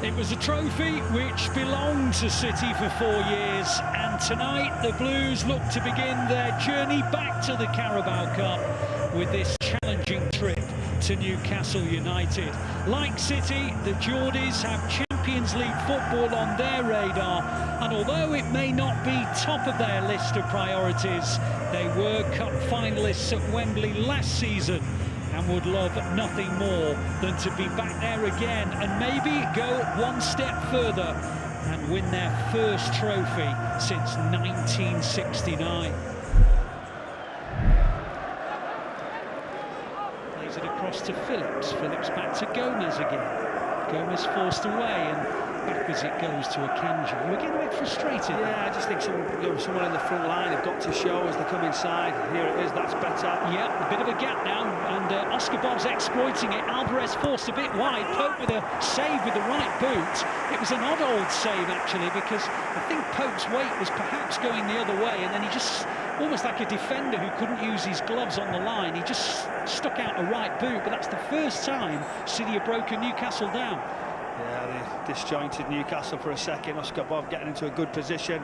It was a trophy which belonged to City for 4 years, and tonight the Blues look to begin their journey back to the Carabao Cup with this challenging trip to Newcastle United. Like City, the Geordies have Champions League football on their radar, and although it may not be top of their list of priorities, they were cup finalists at Wembley last season and would love nothing more than to be back there again and maybe go one step further and win their first trophy since 1969. Plays it across to Phillips. Phillips back to Gomez again. Gomez forced away and back as it goes to Akanji. We're getting a bit frustrated. Yeah, I just think someone in the front line have got to show as they come inside. Here it is, that's better. Yeah, a bit of a gap now, and Oscar Bob's exploiting it. Alvarez forced a bit wide. Pope with a save with the right boot. It was an odd old save, actually, because I think Pope's weight was perhaps going the other way, and then he just, almost like a defender who couldn't use his gloves on the line, he just stuck out a right boot. But that's the first time City have broken Newcastle down. Yeah, they disjointed Newcastle for a second. Oscar Bob getting into a good position.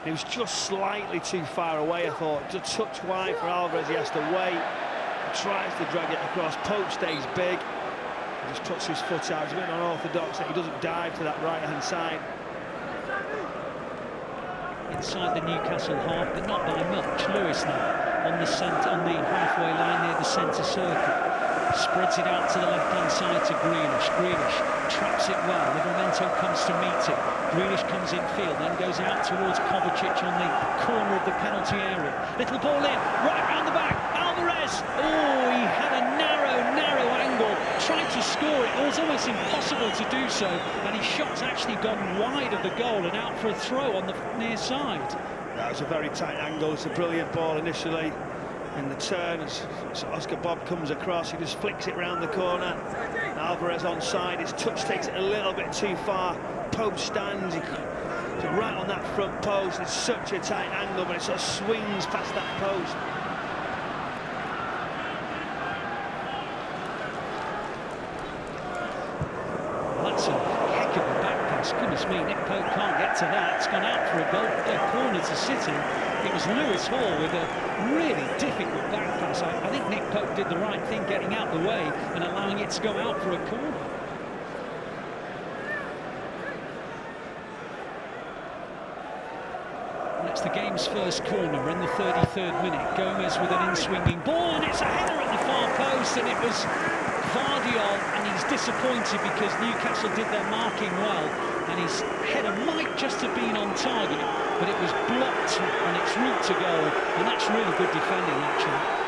He was just slightly too far away, I thought. Just a touch wide for Alvarez, he has to wait. He tries to drag it across. Pope stays big. He just puts his foot out. It's a bit unorthodox that he doesn't dive to that right-hand side. Inside the Newcastle half, but not by much. Lewis now on the halfway line near the centre circle. Spreads it out to the left-hand side to Grealish. Grealish traps it well. Livramento comes to meet it. Grealish comes in field, then goes out towards Kovacic on the corner of the penalty area. Little ball in, right round the back. Alvarez! Oh, he had a narrow angle. Tried to score it. It was almost impossible to do so. And his shot's actually gone wide of the goal and out for a throw on the near side. That was a very tight angle. It's a brilliant ball initially. In the turn, as Oscar Bob comes across, he just flicks it round the corner. Alvarez onside, his touch takes it a little bit too far. Pope stands, he's right on that front post. It's such a tight angle, but it sort of swings past that post. Well, that's a heck of a back pass. Goodness me, Nick Pope can't get to that. It's gone out for a corner to City. It was Lewis Hall with a really difficult back pass. I think Nick Pope did the right thing getting out the way and allowing it to go out for a corner. And it's the game's first corner in the 33rd minute. Gomez with an in-swinging ball, and it's a header at the far post, and it was Vardiol, and he's disappointed because Newcastle did their marking well, and his header might just have been on target, but it was blocked on its route to goal, and that's really good defending, actually.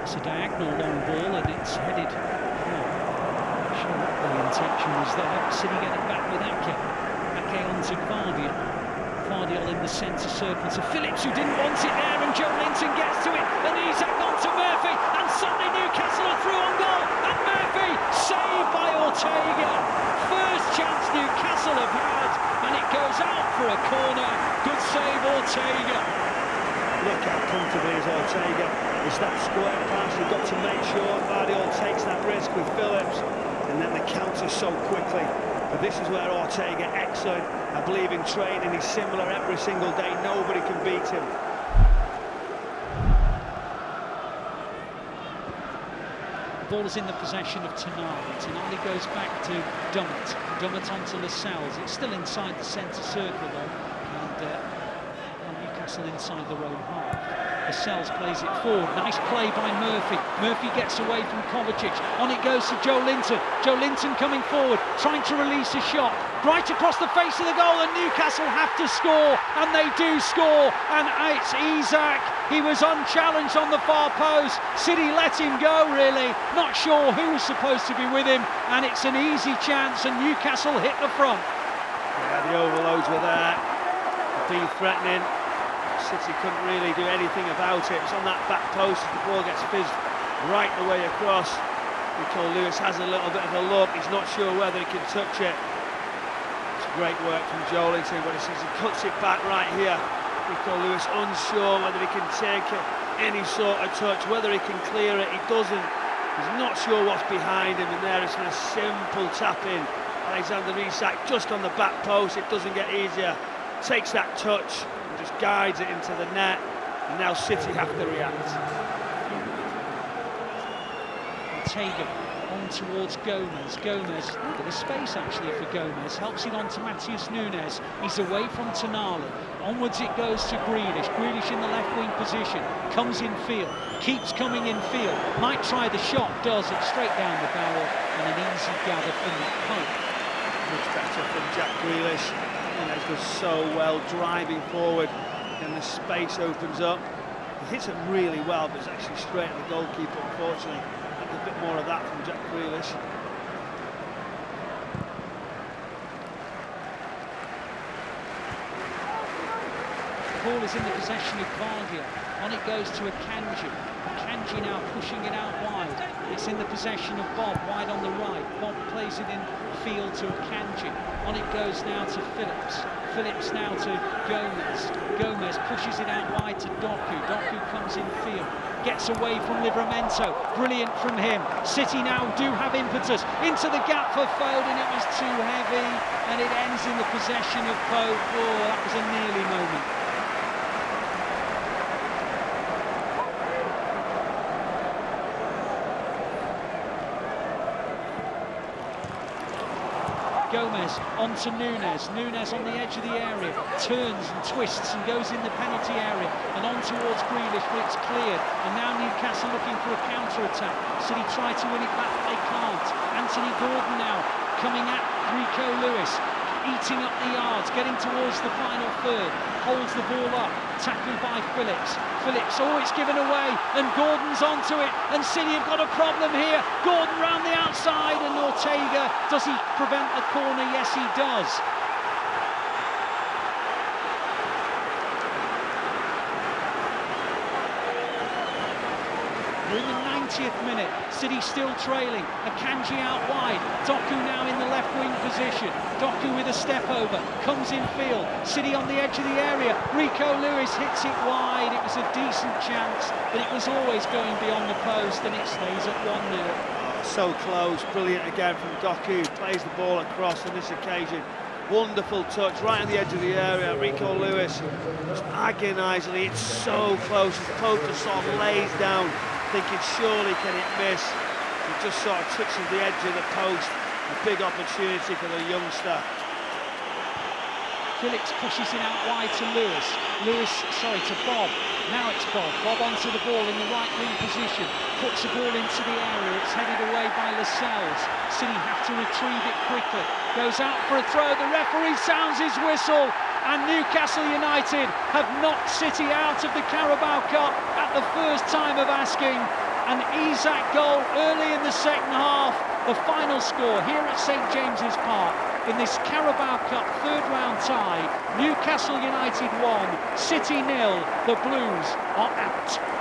It's a diagonal long ball, and it's headed. Not sure what the intention was there. City get it back with Ake. Ake onto Vardiol. Vardiol in the centre circle to Phillips, who didn't want it there, and Joe Linton gets to it, and Isak on to Murphy, and suddenly Newcastle are through on goal, and Murphy saved by Ortega. First chance Newcastle have had, and it goes out for a corner. Good save, Ortega. Look how comfortably is Ortega. It's that square pass, you've got to make sure Vardiol takes that risk with Phillips, and then the counter so quickly. But this is where Ortega excellent. I believe in training, he's similar every single day. Nobody can beat him. The ball is in the possession of Tonali. Tonali goes back to Dummett. Dummett onto Lascelles. It's still inside the centre circle though, and Newcastle inside their own half. Lascelles plays it forward. Nice play by Murphy. Murphy gets away from Kovacic. On it goes to Joe Linton. Joe Linton coming forward, trying to release a shot. Right across the face of the goal, and Newcastle have to score, and they do score. And it's Isak. He was unchallenged on the far post. City let him go, really. Not sure who was supposed to be with him, and it's an easy chance, and Newcastle hit the front. Yeah, the overloads were there. Being threatening. City couldn't really do anything about it. It's on that back post as the ball gets fizzed right the way across. Rico Lewis has a little bit of a look. He's not sure whether he can touch it. It's great work from Joelinton, but he cuts it back right here. Rico Lewis unsure whether he can take it, any sort of touch, whether he can clear it. He doesn't. He's not sure what's behind him, and there it's a simple tap in. Alexander Isak just on the back post. It doesn't get easier. Takes that touch and just guides it into the net. And now City have to react. Ortega on towards Gomez. Gomez, a bit of space actually for Gomez, helps it on to Matheus Nunes. He's away from Tonali. Onwards it goes to Grealish. Grealish in the left wing position, comes in field, keeps coming in field, might try the shot, does it straight down the barrel, and an easy gather from Pope. Much better from Jack Grealish. Nunes does so well driving forward, and the space opens up. He hits it really well, but it's actually straight at the goalkeeper, unfortunately. A bit more of that from Jack Grealish. The ball is in the possession of Vardia. On it goes to Akanji. Akanji now pushing it out wide. It's in the possession of Bob, wide on the right. Bob plays it in field to Akanji. On it goes now to Phillips. Phillips now to Gomez. Gomez pushes it out wide to Doku. Doku comes in field, gets away from Livramento. Brilliant from him. City now do have impetus. Into the gap for Foden. It was too heavy, and it ends in the possession of Pope. Oh, that was a nearly moment. Gomez onto Nunes. Nunes on the edge of the area, turns and twists and goes in the penalty area and on towards Grealish, but it's cleared. And now Newcastle looking for a counter-attack. City try to win it back, but they can't. Anthony Gordon now coming at Rico Lewis, eating up the yards, getting towards the final third, holds the ball up, tackled by Phillips. Phillips, oh, it's given away, and Gordon's onto it, and City have got a problem here. Gordon round the outside, and Ortega, does he prevent the corner? Yes, he does. We're in the 90th minute, City still trailing. Akanji out wide, Doku now in the left wing position. Doku with a step over, comes in field. City on the edge of the area. Rico Lewis hits it wide. It was a decent chance, but it was always going beyond the post, and it stays at 1-0. So close, brilliant again from Doku. Plays the ball across on this occasion. Wonderful touch right on the edge of the area. Rico Lewis just agonisingly, it's so close. As Pope just sort of lays down, thinking surely can it miss. It just sort of touches the edge of the post. A big opportunity for the youngster. Phillips pushes it out wide to Lewis. To Bob. Now it's Bob. Bob onto the ball in the right wing position. Puts the ball into the area. It's headed away by Lascelles. City have to retrieve it quickly. Goes out for a throw. The referee sounds his whistle. And Newcastle United have knocked City out of the Carabao Cup at the first time of asking. An Isak goal early in the second half. The final score here at St James's Park in this Carabao Cup third round tie. Newcastle United 1, City 0. The Blues are out.